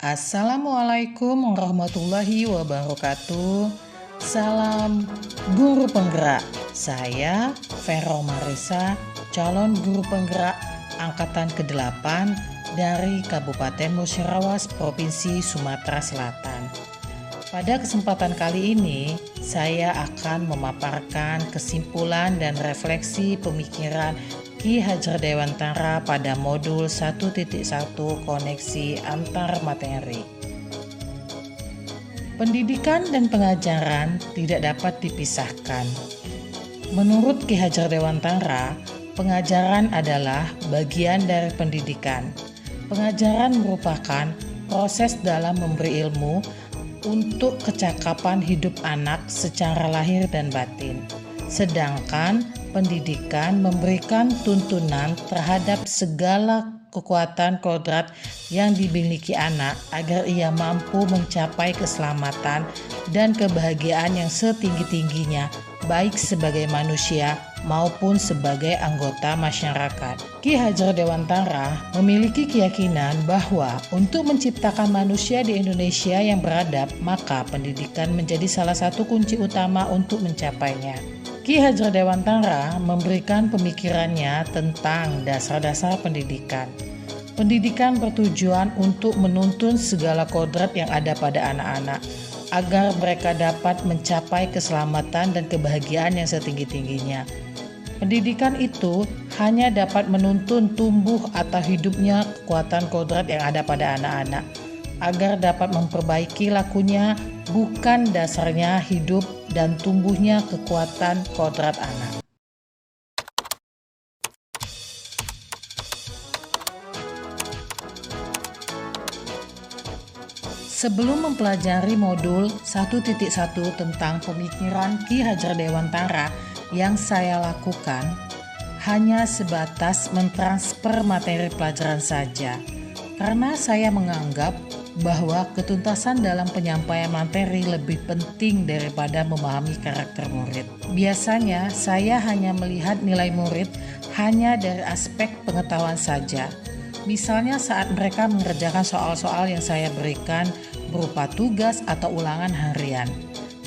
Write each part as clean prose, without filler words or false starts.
Assalamualaikum warahmatullahi wabarakatuh. Salam guru penggerak. Saya Vero Marisa, calon guru penggerak angkatan ke-8 dari Kabupaten Musirawas, Provinsi Sumatera Selatan. Pada kesempatan kali ini, saya akan memaparkan kesimpulan dan refleksi pemikiran Ki Hajar Dewantara pada modul 1.1 koneksi antar materi. Pendidikan dan pengajaran tidak dapat dipisahkan. Menurut Ki Hajar Dewantara, pengajaran adalah bagian dari pendidikan. Pengajaran merupakan proses dalam memberi ilmu untuk kecakapan hidup anak secara lahir dan batin. Sedangkan pendidikan memberikan tuntunan terhadap segala kekuatan kodrat yang dimiliki anak agar ia mampu mencapai keselamatan dan kebahagiaan yang setinggi-tingginya, baik sebagai manusia maupun sebagai anggota masyarakat. Ki Hajar Dewantara memiliki keyakinan bahwa untuk menciptakan manusia di Indonesia yang beradab, maka pendidikan menjadi salah satu kunci utama untuk mencapainya. Ki Hajar Dewantara memberikan pemikirannya tentang dasar-dasar pendidikan. Pendidikan bertujuan untuk menuntun segala kodrat yang ada pada anak-anak, agar mereka dapat mencapai keselamatan dan kebahagiaan yang setinggi-tingginya. Pendidikan itu hanya dapat menuntun tumbuh atau hidupnya kekuatan kodrat yang ada pada anak-anak, agar dapat memperbaiki lakunya, bukan dasarnya hidup dan tumbuhnya kekuatan kodrat anak. Sebelum mempelajari modul 1.1 tentang pemikiran Ki Hajar Dewantara, yang saya lakukan hanya sebatas mentransfer materi pelajaran saja, karena saya menganggap bahwa ketuntasan dalam penyampaian materi lebih penting daripada memahami karakter murid. Biasanya saya hanya melihat nilai murid hanya dari aspek pengetahuan saja. Misalnya saat mereka mengerjakan soal-soal yang saya berikan berupa tugas atau ulangan harian.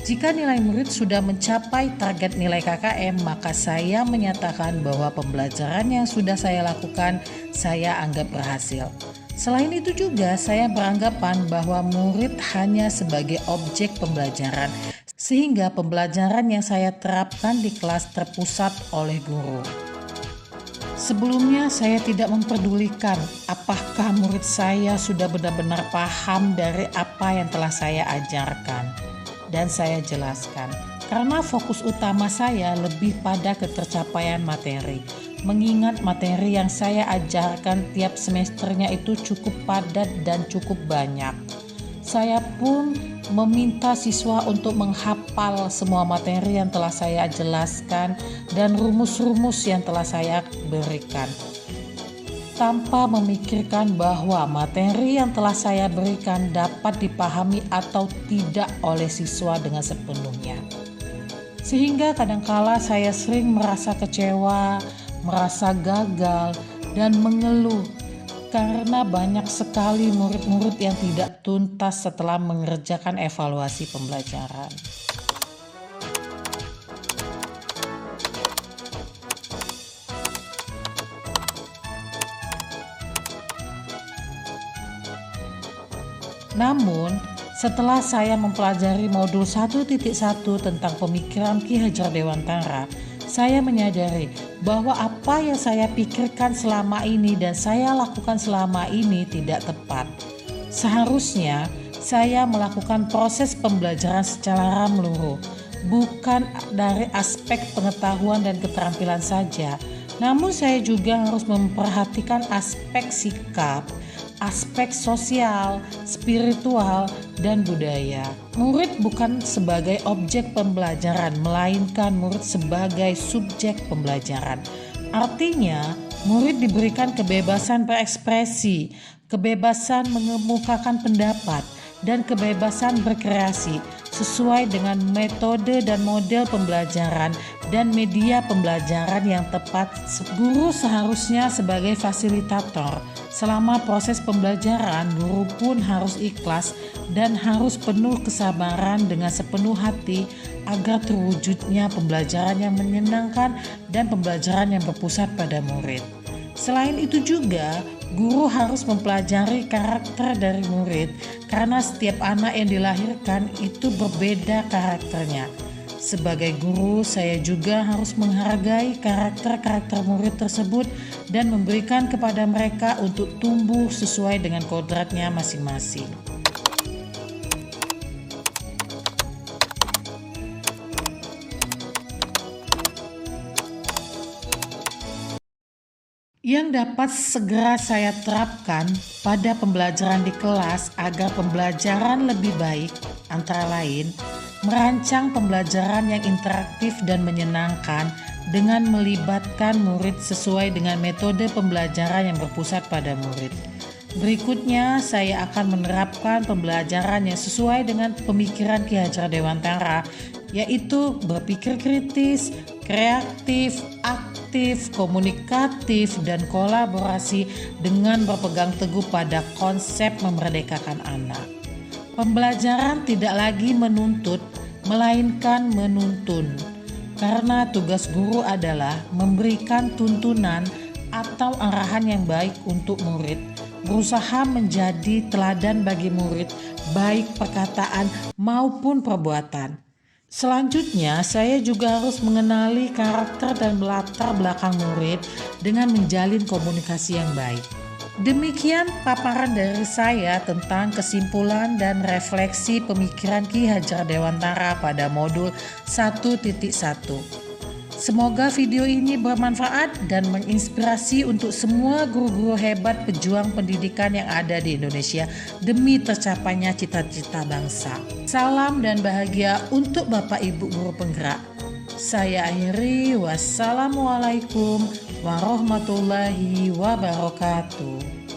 Jika nilai murid sudah mencapai target nilai KKM, maka saya menyatakan bahwa pembelajaran yang sudah saya lakukan saya anggap berhasil. Selain itu juga saya beranggapan bahwa murid hanya sebagai objek pembelajaran, sehingga pembelajaran yang saya terapkan di kelas terpusat oleh guru. Sebelumnya saya tidak memperdulikan apakah murid saya sudah benar-benar paham dari apa yang telah saya ajarkan. Dan saya jelaskan, karena fokus utama saya lebih pada ketercapaian materi. Mengingat materi yang saya ajarkan tiap semesternya itu cukup padat dan cukup banyak. Saya pun meminta siswa untuk menghafal semua materi yang telah saya jelaskan dan rumus-rumus yang telah saya berikan, tanpa memikirkan bahwa materi yang telah saya berikan dapat dipahami atau tidak oleh siswa dengan sepenuhnya. Sehingga kadangkala saya sering merasa kecewa, merasa gagal, dan mengeluh karena banyak sekali murid-murid yang tidak tuntas setelah mengerjakan evaluasi pembelajaran. Namun, setelah saya mempelajari modul 1.1 tentang pemikiran Ki Hajar Dewantara, saya menyadari bahwa apa yang saya pikirkan selama ini dan saya lakukan selama ini tidak tepat. Seharusnya saya melakukan proses pembelajaran secara menyeluruh, bukan dari aspek pengetahuan dan keterampilan saja, namun saya juga harus memperhatikan aspek sikap, aspek sosial, spiritual, dan budaya. Murid bukan sebagai objek pembelajaran, melainkan murid sebagai subjek pembelajaran. Artinya, murid diberikan kebebasan berekspresi, kebebasan mengemukakan pendapat, dan kebebasan berkreasi sesuai dengan metode dan model pembelajaran dan media pembelajaran yang tepat. Guru seharusnya sebagai fasilitator. Selama proses pembelajaran, guru pun harus ikhlas dan harus penuh kesabaran dengan sepenuh hati agar terwujudnya pembelajaran yang menyenangkan dan pembelajaran yang berpusat pada murid. Selain itu juga, guru harus mempelajari karakter dari murid karena setiap anak yang dilahirkan itu berbeda karakternya. Sebagai guru, saya juga harus menghargai karakter-karakter murid tersebut dan memberikan kepada mereka untuk tumbuh sesuai dengan kodratnya masing-masing. Yang dapat segera saya terapkan pada pembelajaran di kelas agar pembelajaran lebih baik, antara lain, merancang pembelajaran yang interaktif dan menyenangkan dengan melibatkan murid sesuai dengan metode pembelajaran yang berpusat pada murid. Berikutnya, saya akan menerapkan pembelajaran yang sesuai dengan pemikiran Ki Hajar Dewantara, yaitu berpikir kritis, kreatif, aktif, komunikatif, dan kolaborasi dengan berpegang teguh pada konsep memerdekakan anak. Pembelajaran tidak lagi menuntut, melainkan menuntun, karena tugas guru adalah memberikan tuntunan atau arahan yang baik untuk murid, berusaha menjadi teladan bagi murid, baik perkataan maupun perbuatan. Selanjutnya, saya juga harus mengenali karakter dan latar belakang murid dengan menjalin komunikasi yang baik. Demikian paparan dari saya tentang kesimpulan dan refleksi pemikiran Ki Hajar Dewantara pada modul 1.1. Semoga video ini bermanfaat dan menginspirasi untuk semua guru-guru hebat pejuang pendidikan yang ada di Indonesia demi tercapainya cita-cita bangsa. Salam dan bahagia untuk Bapak Ibu guru penggerak. Saya akhiri, wassalamualaikum warahmatullahi wabarakatuh.